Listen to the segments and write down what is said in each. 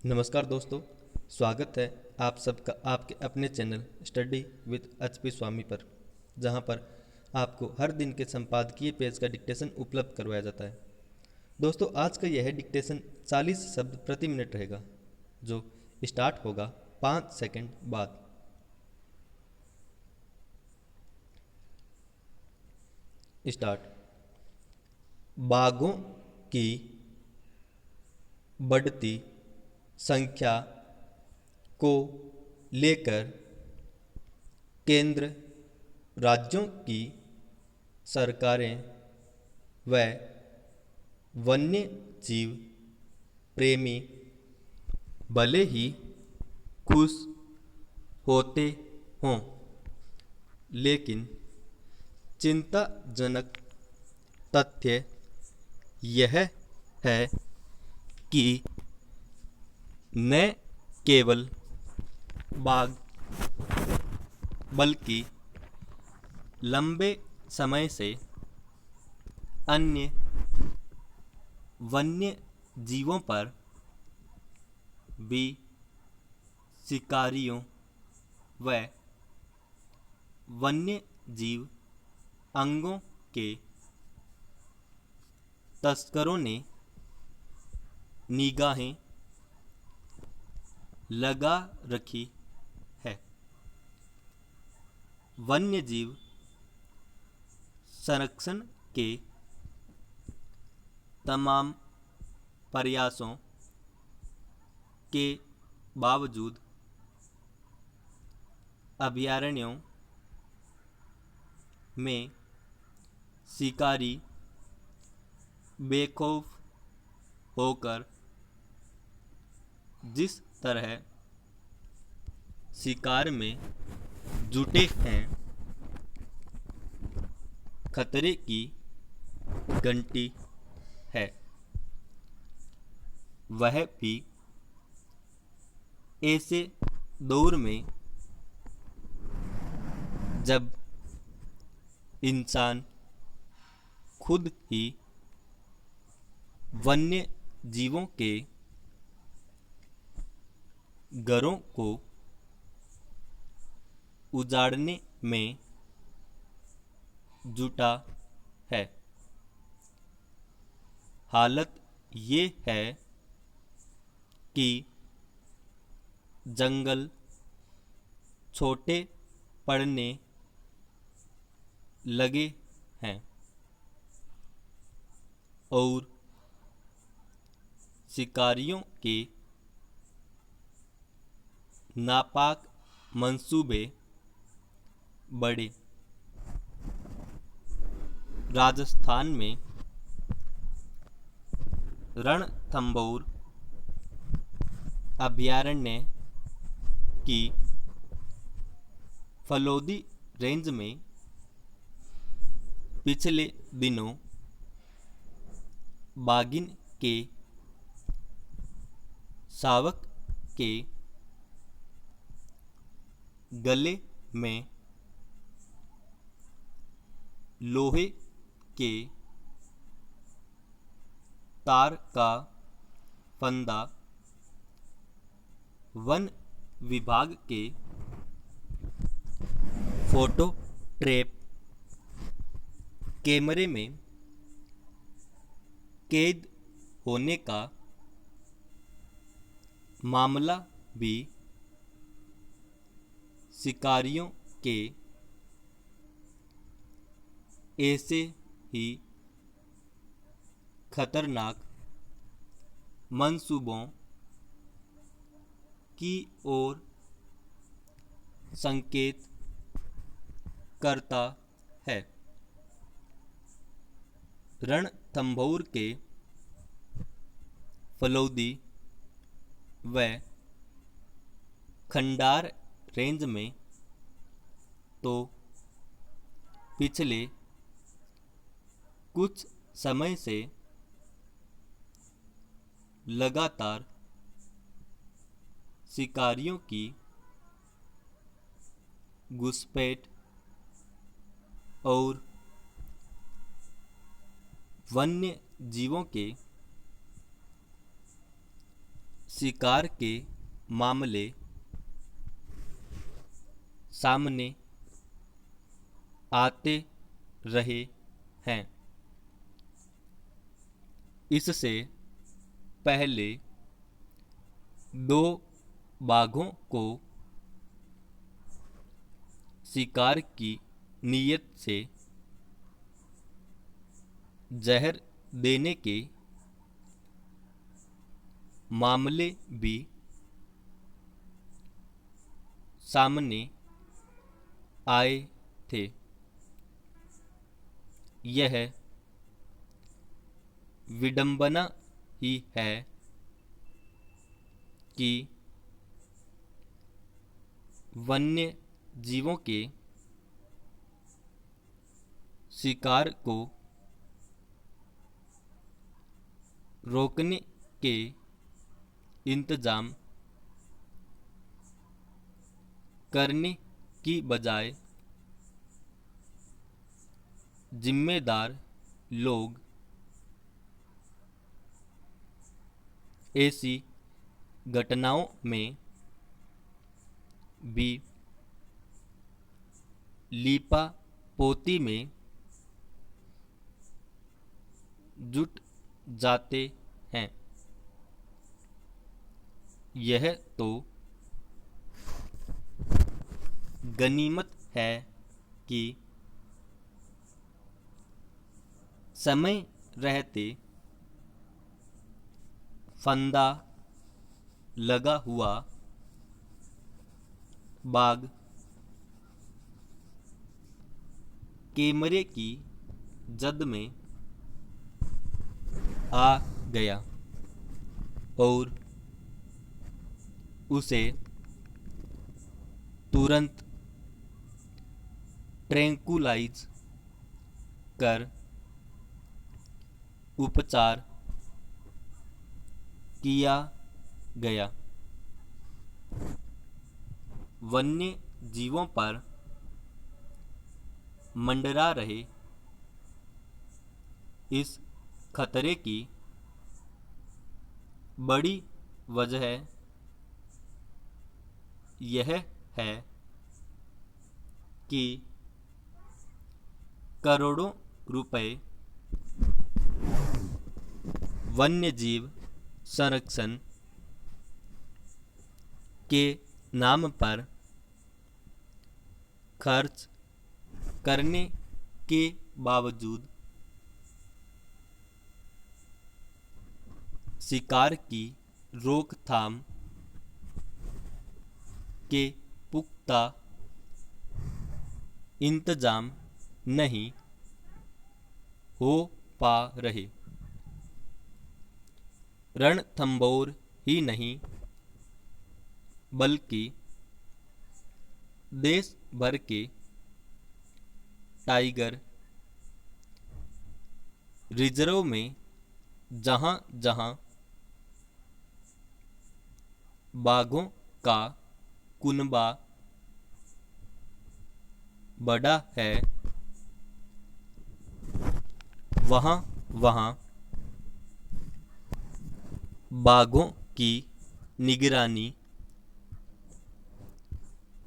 नमस्कार दोस्तों। स्वागत है आप सबका आपके अपने चैनल स्टडी विद एचपी स्वामी पर, जहां पर आपको हर दिन के संपादकीय पेज का डिक्टेशन उपलब्ध करवाया जाता है। दोस्तों, आज का यह डिक्टेशन 40 शब्द प्रति मिनट रहेगा, जो स्टार्ट होगा 5 सेकंड बाद। स्टार्ट। बाघों की बढ़ती संख्या को लेकर केंद्र राज्यों की सरकारें व वन्य जीव प्रेमी भले ही खुश होते हों, लेकिन चिंताजनक तथ्य यह है कि न केवल बाघ बल्कि लंबे समय से अन्य वन्य जीवों पर भी शिकारियों व वन्य जीव अंगों के तस्करों ने निगाहें लगा रखी है। वन्य जीव संरक्षण के तमाम प्रयासों के बावजूद अभयारण्यों में शिकारी बेखौफ होकर जिस तरह शिकार में जुटे हैं, खतरे की घंटी है, वह भी ऐसे दौर में जब इंसान खुद ही वन्य जीवों के घरों को उजाड़ने में जुटा है। हालत ये है कि जंगल छोटे पड़ने लगे हैं और शिकारियों के नापाक मंसूबे बढ़े। राजस्थान में रणथंभौर अभयारण्य की फलोदी रेंज में पिछले दिनों बाघिन के शावक के गले में लोहे के तार का फंदा वन विभाग के फोटो ट्रैप कैमरे में कैद होने का मामला भी शिकारियों के ऐसे ही खतरनाक मंसूबों की ओर संकेत करता है। रणथंभौर के फलोदी व खंडार रेंज में तो पिछले कुछ समय से लगातार शिकारियों की घुसपैठ और वन्य जीवों के शिकार के मामले सामने आते रहे हैं। इससे पहले 2 बाघों को शिकार की नीयत से जहर देने के मामले भी सामने आए थे। यह विडंबना ही है कि वन्य जीवों के शिकार को रोकने के इंतजाम करने की बजाय जिम्मेदार लोग ऐसी घटनाओं में भी लीपापोती में जुट जाते हैं। यह तो गनीमत है कि समय रहते फंदा लगा हुआ बाघ कैमरे की जद में आ गया और उसे तुरंत ट्रैंकुलाइज कर उपचार किया गया। वन्य जीवों पर मंडरा रहे इस खतरे की बड़ी वजह यह है कि करोड़ों रुपए वन्यजीव संरक्षण के नाम पर खर्च करने के बावजूद शिकार की रोकथाम के पुख्ता इंतजाम नहीं हो पा रहे। रणथंभौर ही नहीं बल्कि देश भर के टाइगर रिजर्व में जहां-जहां बाघों का कुनबा बड़ा है वहां बाघों की निगरानी,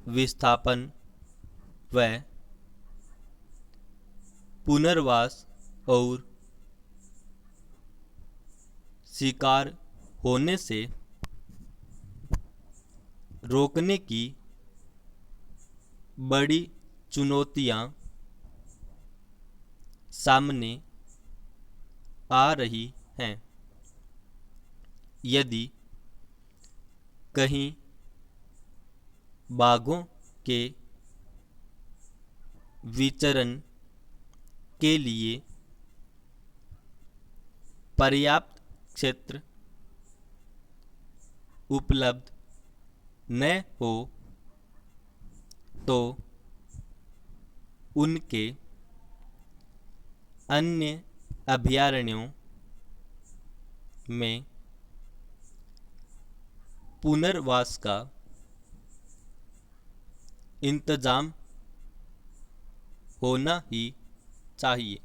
विस्थापन व पुनर्वास और शिकार होने से रोकने की बड़ी चुनौतियां सामने आ रही हैं। यदि कहीं बाघों के विचरण के लिए पर्याप्त क्षेत्र उपलब्ध न हो तो उनके अन्य अभयारण्यों में पुनर्वास का इंतजाम होना ही चाहिए।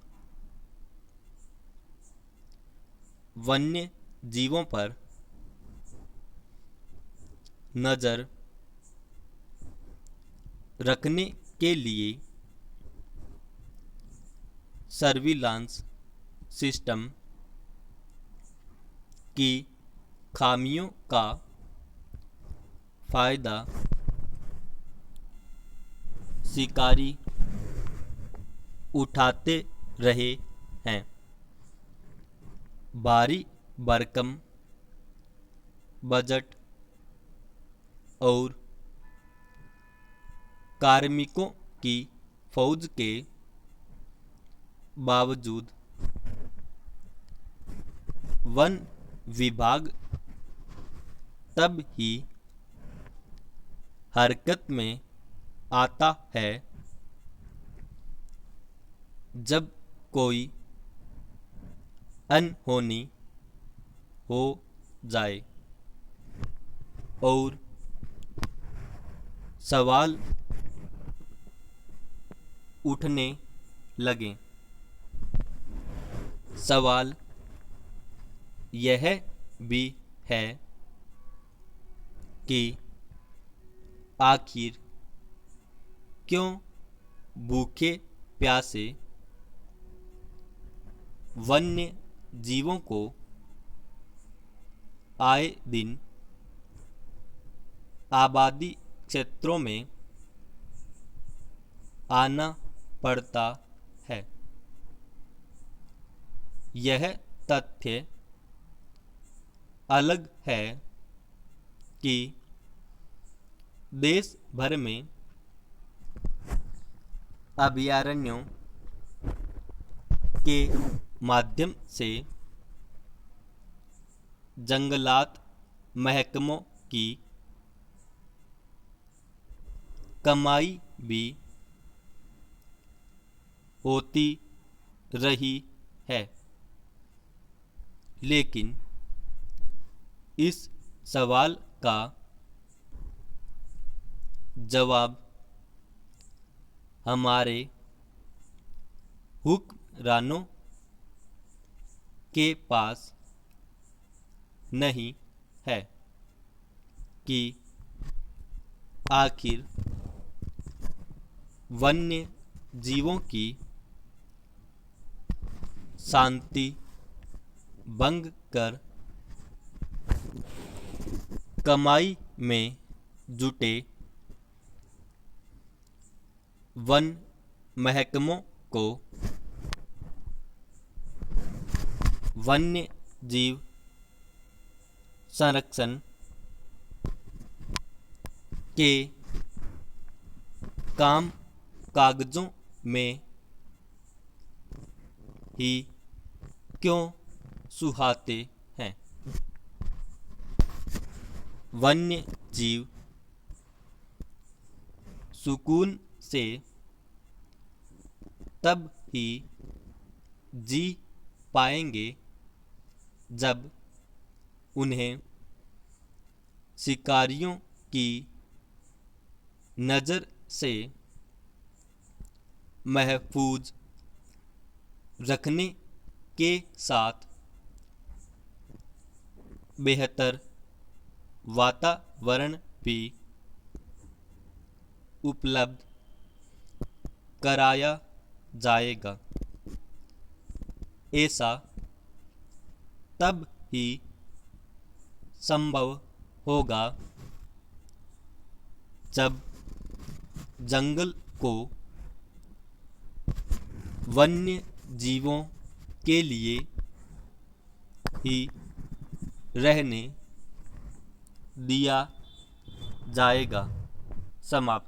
वन्य जीवों पर नज़र रखने के लिए सर्विलांस सिस्टम की खामियों का फ़ायदा शिकारी उठाते रहे हैं। भारी भरकम बजट और कार्मिकों की फौज के बावजूद वन विभाग तब ही हरकत में आता है जब कोई अनहोनी हो जाए और सवाल उठने लगें। सवाल यह भी है कि आखिर क्यों भूखे प्यासे वन्य जीवों को आए दिन आबादी क्षेत्रों में आना पड़ता है। यह तथ्य अलग है कि देश भर में अभयारण्यों के माध्यम से जंगलात महकमों की कमाई भी होती रही है, लेकिन इस सवाल का जवाब हमारे हुक्मरानों के पास नहीं है कि आखिर वन्य जीवों की शांति भंग कर कमाई में जुटे वन महकमों को वन्य जीव संरक्षण के काम कागजों में ही क्यों सुहाते हैं। वन्य जीव सुकून से तब ही जी पाएंगे जब उन्हें शिकारियों की नज़र से महफूज रखने के साथ बेहतर वातावरण भी उपलब्ध कराया जाएगा। ऐसा तब ही संभव होगा जब जंगल को वन्य जीवों के लिए ही रहने दिया जाएगा। समाप्त।